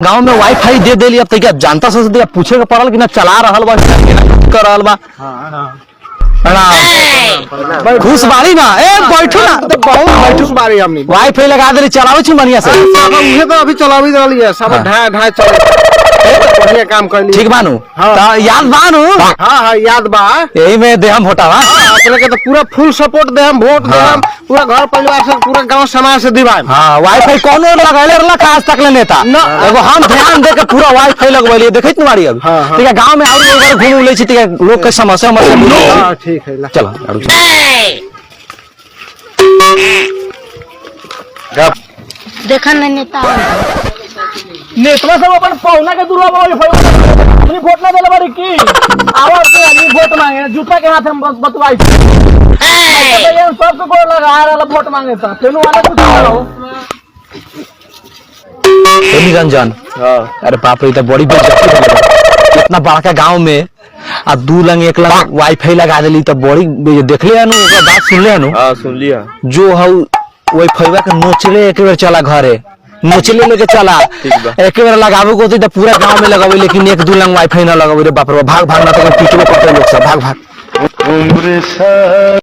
गांव में वाईफाई दे देली अब तक जानता से दिया पूछे के पड़ल कि ना चला रहल बा कि ना कर रहल बा। हां घुस बारी ना ए बैठो ना तो बहुत बैठुस बारी हमनी वाईफाई लगा देली चलावे छी मनिया से सब उहे तो अभी चलावी रहली है सब ढाई ढाई चल बढ़िया काम करली ठीक बानू त याद बानू। हां हां याद बा यही में दे हम वोटावा अपने के तो पूरा फुल सपोर्ट दे हम वोट दे हम पूरा घर परिवार से पूरा गांव समाज से दिवाए। हां वाईफाई कोनो लगाइले रहला का आज तक ले नेता एगो हम ध्यान दे के पूरा वाईफाई लगवली देखैत न बाड़ी अब ठीक है गांव में और एक बार घूम ले छी ठीक है लोग के समस्या हां ठीक है चलो देखा नहीं नेता नेतवा सब अपन पौना के दूरवा अपनी वोट ना देले बारी की आवाज से आदमी वोट मांगे जूता के हाथ में बतवाई ये सब को लगा रहा वोट मांगे था तेनु वाला कुछ ना हो निरंजन। अरे बाप रे तो बड़ी बेइज्जती भइल इतना बड़का गांव में आ 2 लंग 1 लंग वाईफाई लगा देली तो बड़ी देखले हनु ओकर बात सुनले हनु। हां सुन लिया जो हौ वाईफाईवा के नोचले एक बार चला घरे नोचले लेके चला एक बार लगाबो को तो पूरा गांव में लगाबो लेकिन 1 2 लंग वाईफाई ना लगाबो रे बाप रे भाग भाग ना तो पीटबो करते लोग सब भाग भाग।